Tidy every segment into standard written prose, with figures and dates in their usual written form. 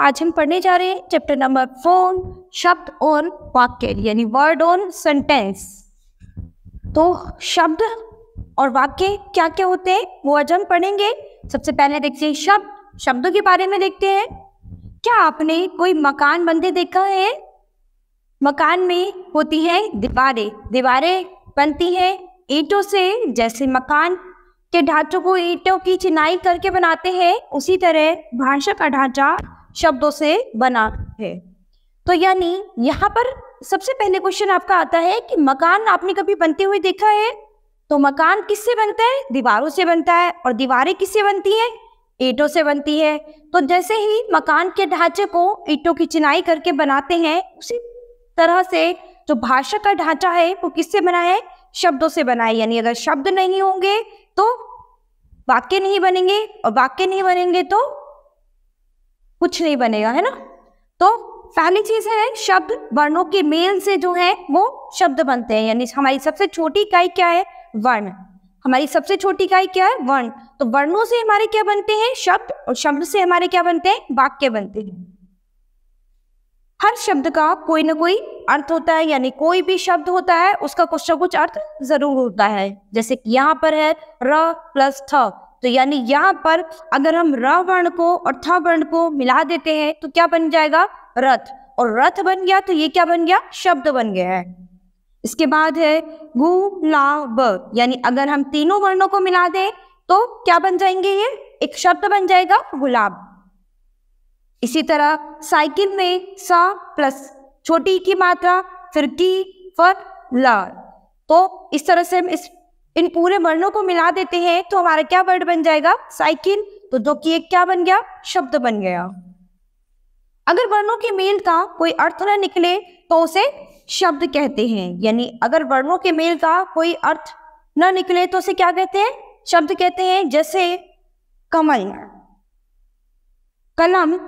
आज हम पढ़ने जा रहे हैं चैप्टर नंबर 4 शब्द और वाक्य यानी वर्ड और सेंटेंस। तो शब्द और वाक्य क्या क्या होते हैं वो आज हम पढ़ेंगे। सबसे पहले देखते हैं शब्दों के बारे में देखते हैं। क्या आपने कोई मकान बनते देखा है? मकान में होती है दीवारें बनती हैं ईंटों से। जैसे मकान के ढांचों को ईंटों की चिनाई करके बनाते हैं, उसी तरह भाषा का ढांचा शब्दों से बना है। तो यानी यहाँ पर सबसे पहले क्वेश्चन आपका आता है कि मकान आपने कभी बनते हुए देखा है? तो मकान किससे बनता है? दीवारों से बनता है। और दीवारें किससे बनती है? ईंटों से बनती है। तो जैसे ही मकान के ढांचे को ईंटों की चिनाई करके बनाते हैं, उसी तरह से जो भाषा का ढांचा है वो किससे बना है? शब्दों से बना है। यानी अगर शब्द नहीं होंगे तो वाक्य नहीं बनेंगे, और वाक्य नहीं बनेंगे तो कुछ नहीं बनेगा, है ना। तो पहली चीज है शब्द वर्णों के मेल से जो है वो शब्द बनते हैं। यानी हमारी सबसे छोटी इकाई क्या है? वर्ण। हमारी सबसे छोटी इकाई क्या है? वर्ण। तो वर्णों से हमारे क्या बनते हैं? शब्द। और शब्द से हमारे क्या बनते हैं? वाक्य बनते हैं। हर शब्द का कोई ना कोई अर्थ होता है। यानी कोई भी शब्द होता है उसका कुछ ना कुछ अर्थ जरूर होता है। जैसे कि यहाँ पर है र प्लस थ, तो यानी यहाँ पर अगर हम र वर्ण को और थ वर्ण को मिला देते हैं तो क्या बन जाएगा? रथ। और रथ बन गया तो ये क्या बन गया? शब्द बन गया है। इसके बाद है गुलाब, यानी अगर हम तीनों वर्णों को मिला दें तो क्या बन जाएंगे? ये एक शब्द बन जाएगा, गुलाब। इसी तरह साइकिल में सा प्लस छोटी की मात्रा, फिर की, फिर ला। तो इस तरह से हम इन पूरे वर्णों को मिला देते हैं तो हमारा क्या वर्ड बन जाएगा? साइकिल। तो जो कि एक क्या बन गया? शब्द बन गया। अगर वर्णों के मेल का कोई अर्थ न निकले तो उसे शब्द कहते हैं। यानी अगर वर्णों के मेल का कोई अर्थ न निकले तो उसे क्या कहते हैं? शब्द कहते हैं। जैसे कमल, कलम,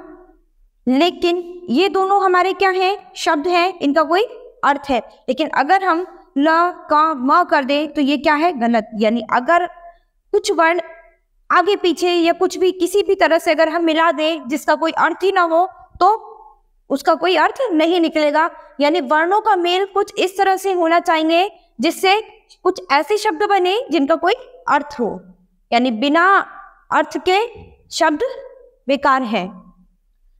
लेकिन ये दोनों हमारे क्या हैं? शब्द हैं, इनका कोई अर्थ है। लेकिन अगर हम ल का म कर दें तो ये क्या है? गलत। यानी अगर कुछ वर्ण आगे पीछे या कुछ भी किसी भी तरह से अगर हम मिला दें जिसका कोई अर्थ ही ना हो तो उसका कोई अर्थ नहीं निकलेगा। यानी वर्णों का मेल कुछ इस तरह से होना चाहिए जिससे कुछ ऐसे शब्द बने जिनका कोई अर्थ हो। यानी बिना अर्थ के शब्द बेकार है।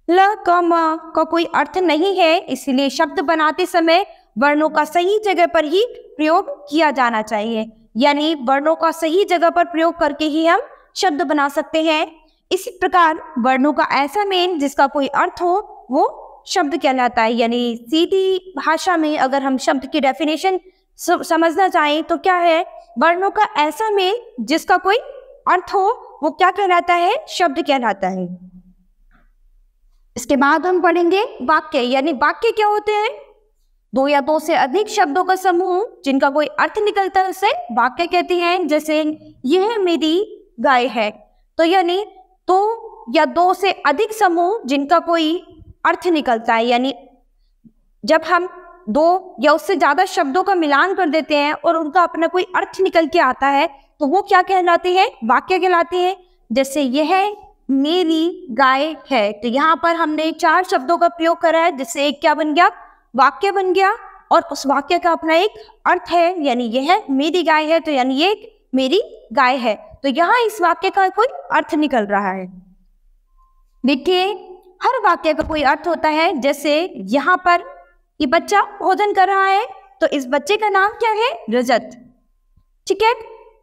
ल क म का कोई अर्थ नहीं है, इसलिए शब्द बनाते समय वर्णों का सही जगह पर ही प्रयोग किया जाना चाहिए। यानी वर्णों का सही जगह पर प्रयोग करके ही हम शब्द बना सकते हैं। इसी प्रकार वर्णों का ऐसा मेल जिसका कोई अर्थ हो वो शब्द कहलाता है। यानी सीधी भाषा में अगर हम शब्द की डेफिनेशन समझना चाहें तो क्या है? वर्णों का ऐसा मेल जिसका कोई अर्थ हो वो क्या कहलाता है? शब्द कहलाता है। इसके बाद हम पढ़ेंगे वाक्य। यानी वाक्य क्या होते हैं? दो या दो से अधिक शब्दों का समूह जिनका कोई अर्थ निकलता है उसे वाक्य कहते हैं। जैसे यह मेरी गाय है। तो यानी दो या दो से अधिक समूह जिनका कोई अर्थ निकलता है। यानी जब हम दो या उससे ज्यादा शब्दों का मिलान कर देते हैं और उनका अपना कोई अर्थ निकल के आता है तो वो क्या कहलाते हैं? वाक्य कहलाते हैं। जैसे यह मेरी गाय है, तो यहाँ पर हमने 4 शब्दों का प्रयोग करा है जिससे एक क्या बन गया? वाक्य बन गया। और उस वाक्य का अपना एक अर्थ है। यानी यह मेरी गाय है तो यानी ये मेरी गाय है। तो यहाँ इस वाक्य का कोई अर्थ निकल रहा है। देखिए हर वाक्य का कोई अर्थ होता है। जैसे यहाँ पर ये बच्चा भोजन कर रहा है तो इस बच्चे का नाम क्या है? रजत। ठीक है।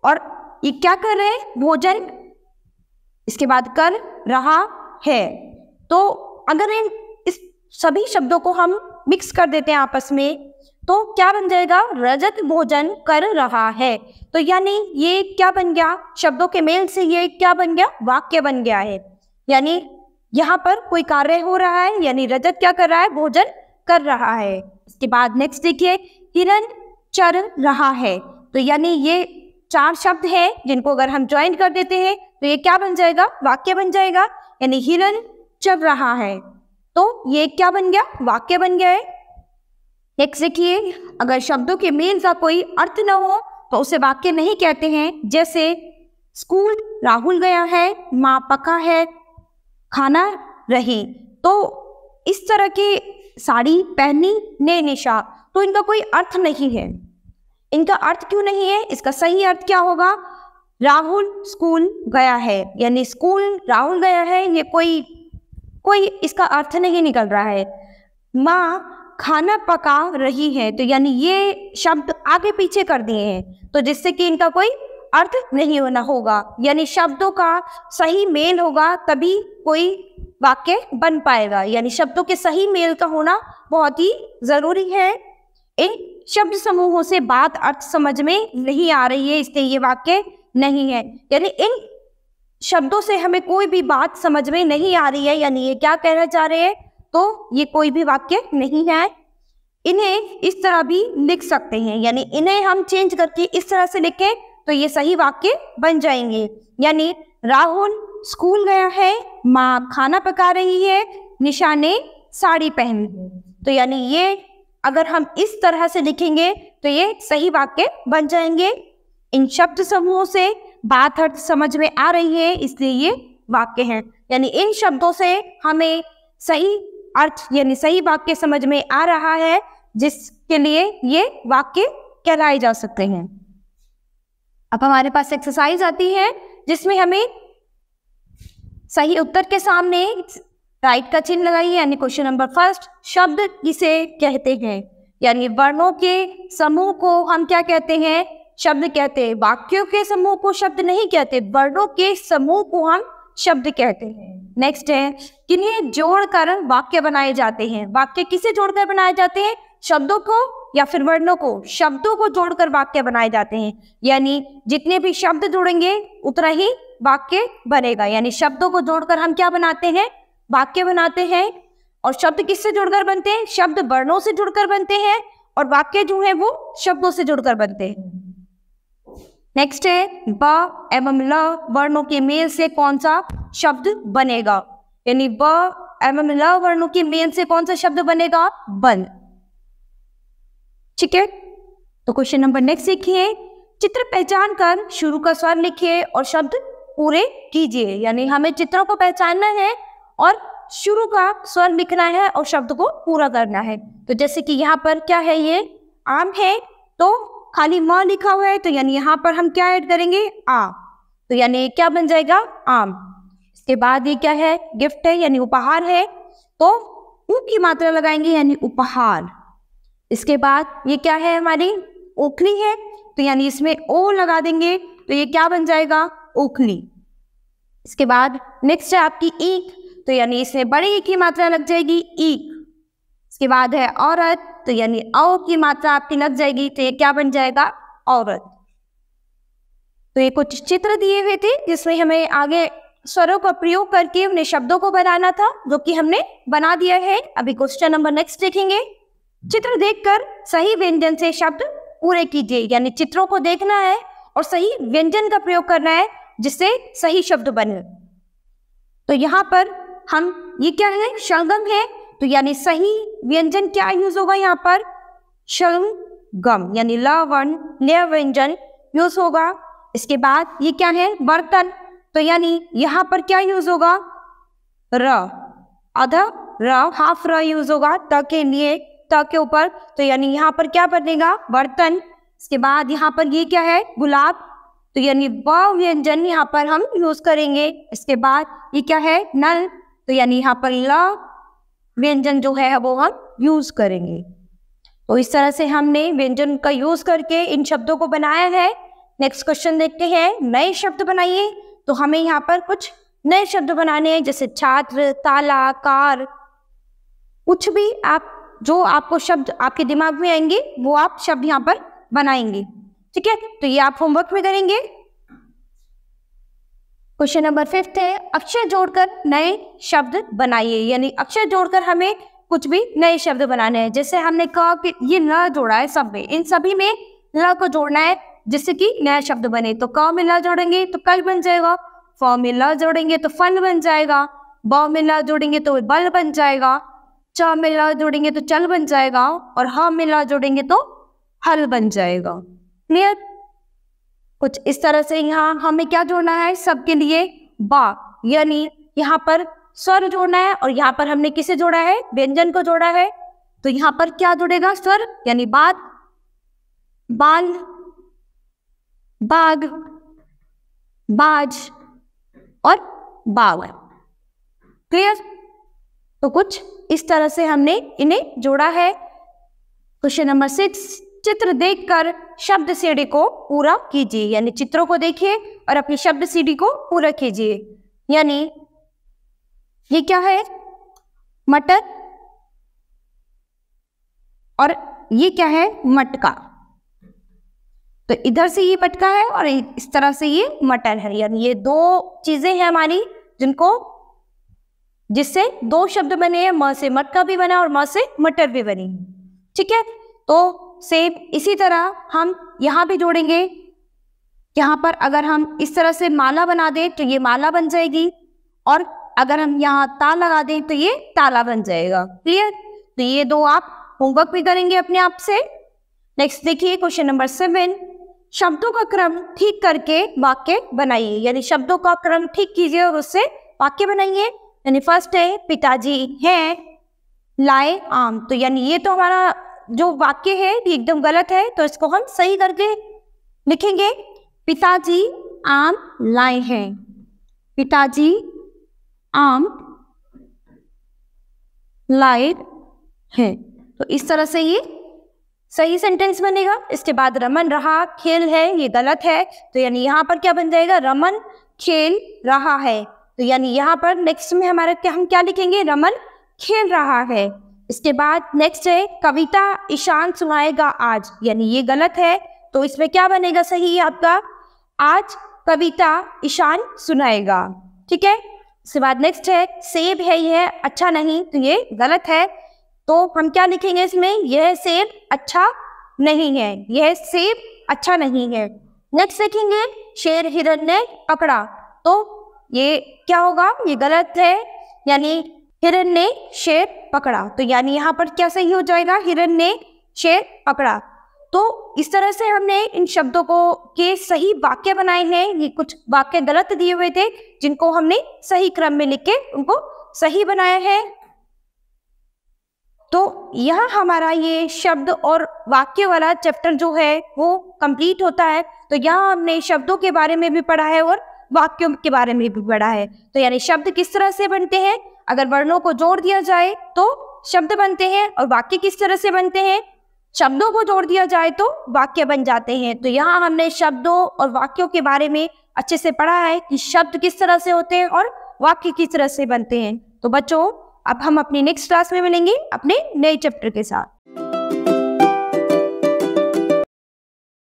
और ये क्या कर रहे हैं? भोजन। इसके बाद कर रहा है। तो अगर इस सभी शब्दों को हम मिक्स कर देते हैं आपस में तो क्या बन जाएगा? रजत भोजन कर रहा है। तो यानी ये क्या बन गया? शब्दों के मेल से ये क्या बन गया? वाक्य बन गया है। यानी यहाँ पर कोई कार्य हो रहा है, यानी रजत क्या कर रहा है? भोजन कर रहा है। इसके बाद नेक्स्ट देखिए हिरन चर रहा है। तो यानी ये 4 शब्द हैं जिनको अगर हम ज्वाइन कर देते हैं तो ये क्या बन जाएगा? वाक्य बन जाएगा। यानी हिरन चर रहा है तो ये क्या बन गया? वाक्य बन गया है। नेक्स्ट देखिए अगर शब्दों के मेल का कोई अर्थ न हो तो उसे वाक्य नहीं कहते हैं। जैसे स्कूल राहुल गया है, माँ पका है, खाना रही। तो इस तरह की साड़ी पहनी ने निशा, तो इनका कोई अर्थ नहीं है। इनका अर्थ क्यों नहीं है? इसका सही अर्थ क्या होगा? राहुल स्कूल गया है, यानी स्कूल राहुल गया है, ये कोई इसका अर्थ नहीं निकल रहा है। माँ खाना पका रही है, तो यानी ये शब्द आगे पीछे कर दिए हैं, तो जिससे कि इनका कोई अर्थ नहीं होना होगा, यानी शब्दों का सही मेल होगा तभी कोई वाक्य बन पाएगा, यानी शब्दों के सही मेल का होना बहुत ही जरूरी है। इन शब्द समूहों से बात अर्थ समझ में नहीं आ रही है, इसलिए ये वाक्य नहीं है। यानी इन शब्दों से हमें कोई भी बात समझ में नहीं आ रही है, यानी ये क्या कहना चाह रहे हैं, तो ये कोई भी वाक्य नहीं है। इन्हें इस तरह भी लिख सकते हैं, यानी इन्हें हम चेंज करके इस तरह से लिखें तो ये सही वाक्य बन जाएंगे। यानी राहुल स्कूल गया है, माँ खाना पका रही है, निशा ने साड़ी पहनी है। तो यानी ये अगर हम इस तरह से लिखेंगे तो ये सही वाक्य बन जाएंगे। इन शब्द समूहों से बात अर्थ समझ में आ रही है, इसलिए ये वाक्य है। यानी इन शब्दों से हमें सही अर्थ यानी सही वाक्य समझ में आ रहा है, जिसके लिए ये वाक्य कहलाए जा सकते हैं। अब हमारे पास एक्सरसाइज आती है जिसमें हमें सही उत्तर के सामने राइट का चिन्ह लगाइए, यानी क्वेश्चन नंबर फर्स्ट, शब्द किसे कहते हैं? यानी वर्णों के समूह को हम क्या कहते हैं? शब्द कहते हैं। वाक्यों के समूह को शब्द नहीं कहते, वर्णों के समूह को हम शब्द कहते हैं। नेक्स्ट है, किन्हें जोड़कर वाक्य बनाए जाते हैं? वाक्य किसे जोड़कर बनाए जाते हैं? शब्दों को या फिर वर्णों को? शब्दों को जोड़कर वाक्य बनाए जाते हैं, यानी जितने भी शब्द जोड़ेंगे उतना ही वाक्य बनेगा। यानी शब्दों को जोड़कर हम क्या बनाते हैं? वाक्य बनाते हैं। और शब्द किससे जुड़कर बनते हैं? शब्द वर्णों से जुड़कर बनते हैं, और वाक्य जो है वो शब्दों से जुड़कर बनते हैं। नेक्स्ट है, ब एवं ल वर्णों के मेल से कौन सा शब्द बनेगा? यानी ब एवं ल वर्णों के मेल से कौन सा शब्द बनेगा? बल। ठीक है, तो क्वेश्चन नंबर नेक्स्ट देखिए, चित्र पहचान कर शुरू का स्वर लिखिए और शब्द पूरे कीजिए। यानी हमें चित्रों को पहचानना है और शुरू का स्वर लिखना है और शब्द को पूरा करना है। तो जैसे कि यहाँ पर क्या है, ये आम है, तो खाली म लिखा हुआ है, तो यानी यहाँ पर हम क्या ऐड करेंगे? आ। तो यानी क्या बन जाएगा? आम। इसके बाद ये क्या है? गिफ्ट है, यानी उपहार है, तो ऊ की मात्रा लगाएंगे, यानी उपहार। इसके बाद ये क्या है? हमारी ओखली है, तो यानी इसमें ओ लगा देंगे, तो ये क्या बन जाएगा? ओखली। इसके बाद नेक्स्ट है आपकी ईख, तो यानी इसमें बड़े ई की मात्रा लग जाएगी, ईख। इसके बाद है औरत, तो यानी औ की मात्रा आपकी लग जाएगी, तो ये क्या बन जाएगा? औरत। तो ये कुछ चित्र दिए हुए थे जिसमें हमें आगे स्वरों का प्रयोग करके उन्हें शब्दों को बनाना था, जो कि हमने बना दिया है। अभी क्वेश्चन नंबर नेक्स्ट देखेंगे। चित्र देखकर सही व्यंजन से शब्द पूरे कीजिए, यानी चित्रों को देखना है और सही व्यंजन का प्रयोग करना है जिससे सही शब्द बने। तो यहाँ पर हम ये क्या है? शलगम है, तो यानी सही व्यंजन क्या यूज होगा यहाँ पर? शलगम, यानी ल वर्ण ल व्यंजन यूज होगा। इसके बाद ये क्या है? बर्तन, तो यानी यहाँ पर क्या यूज होगा? र, आधा र, हाफ र यूज होगा त के लिए, त के ऊपर, तो यानी यहाँ पर क्या बनेगा? बर्तन। इसके बाद यहाँ पर ये क्या है? गुलाब, तो यानी ब व्यंजन यहाँ पर हम यूज करेंगे। इसके बाद ये क्या है? नल, तो यानी यहाँ पर ल व्यंजन जो है वो हम यूज करेंगे। तो इस तरह से हमने व्यंजन का यूज करके इन शब्दों को बनाया है। नेक्स्ट क्वेश्चन देखते हैं, नए शब्द बनाइए। तो हमें यहाँ पर कुछ नए शब्द बनाने हैं, जैसे छात्र, ताला, कार, कुछ भी आप जो आपको शब्द आपके दिमाग में आएंगे वो आप शब्द यहाँ पर बनाएंगे। ठीक है, तो ये आप होमवर्क में करेंगे। क्वेश्चन नंबर 5 है, अक्षर जोड़कर नए शब्द बनाइए। यानी अक्षर जोड़कर हमें कुछ भी नए शब्द बनाने हैं। जैसे हमने कहा कि ये ल जोड़ा है सब में, इन सभी में ल को जोड़ना है जिससे कि नया शब्द बने। तो क में ल जोड़ेंगे तो कल बन जाएगा, फ में ल जोड़ेंगे तो फल बन जाएगा, ब में ल जोड़ेंगे तो बल बन जाएगा, च में ल जोड़ेंगे तो चल बन जाएगा, और ह में ल जोड़ेंगे तो हल बन जाएगा। क्लियर? कुछ इस तरह से यहाँ हमें क्या जोड़ना है? सबके लिए बा, यानी यहाँ पर स्वर जोड़ना है और यहाँ पर हमने किसे जोड़ा है, व्यंजन को जोड़ा है। तो यहाँ पर क्या जुड़ेगा, स्वर, यानी बात, बाल, बाग, बाज और बाग। क्लियर? तो कुछ इस तरह से हमने इन्हें जोड़ा है। क्वेश्चन नंबर 6, चित्र देखकर शब्द सीढ़ी को पूरा कीजिए, यानी चित्रों को देखिए और अपनी शब्द सीढ़ी को पूरा कीजिए। यानी ये क्या है, मटर, और ये क्या है, मटका। तो इधर से ये मटका है और इस तरह से ये मटर है, यानी ये दो चीजें हैं हमारी जिससे दो शब्द बने हैं, म से मटका भी बना और म से मटर भी बनी। ठीक है, तो सेम इसी तरह हम यहाँ भी जोड़ेंगे। यहाँ पर अगर हम इस तरह से माला बना दें तो ये माला बन जाएगी, और अगर हम यहाँ ता लगा दें तो ये ताला बन जाएगा। क्लियर? तो ये दो आप होमवर्क भी करेंगे अपने आप से। नेक्स्ट देखिए क्वेश्चन नंबर 7, शब्दों का क्रम ठीक करके वाक्य बनाइए, यानी शब्दों का क्रम ठीक कीजिए और उससे वाक्य बनाइए। यानी फर्स्ट है, पिताजी हैं लाए आम। तो यानी ये तो हमारा जो वाक्य है ये एकदम गलत है, तो इसको हम सही करके लिखेंगे। पिताजी आम लाए हैं, पिताजी आम लाए हैं। तो इस तरह से ये सही सेंटेंस बनेगा। इसके बाद रमन रहा खेल है, ये गलत है। तो यानी यहाँ पर क्या बन जाएगा, रमन खेल रहा है। तो यानी यहाँ पर नेक्स्ट में हमारा हम क्या लिखेंगे, रमन खेल रहा है। इसके बाद नेक्स्ट है, कविता ईशान सुनाएगा आज, यानी ये गलत है। तो इसमें क्या बनेगा सही आपका, आज कविता ईशान सुनाएगा। ठीक है। इसके बाद नेक्स्ट है, सेब है यह अच्छा नहीं, तो ये गलत है। तो हम क्या लिखेंगे इसमें, यह सेब अच्छा नहीं है, यह सेब अच्छा नहीं है। नेक्स्ट लिखेंगे, शेर हिरन ने पकड़ा, तो ये क्या होगा, ये गलत है, यानी हिरन ने शेर पकड़ा। तो यानी यहाँ पर क्या सही हो जाएगा, हिरन ने शेर पकड़ा। तो इस तरह से हमने इन शब्दों को के सही वाक्य बनाए हैं। ये कुछ वाक्य गलत दिए हुए थे जिनको हमने सही क्रम में लिख के उनको सही बनाया है। तो यह हमारा ये शब्द और वाक्य वाला चैप्टर जो है वो कंप्लीट होता है। तो यहाँ हमने शब्दों के बारे में भी पढ़ा है और वाक्यों के बारे में भी पढ़ा है। तो यानी शब्द किस तरह से बनते हैं, अगर वर्णों को जोड़ दिया जाए तो शब्द बनते हैं, और वाक्य किस तरह से बनते हैं, शब्दों को जोड़ दिया जाए तो वाक्य बन जाते हैं। तो यहाँ हमने शब्दों और वाक्यों के बारे में अच्छे से पढ़ा है कि शब्द किस तरह से होते हैं और वाक्य किस तरह से बनते हैं। तो बच्चों अब हम अपनी नेक्स्ट क्लास में मिलेंगे अपने नए चैप्टर के साथ।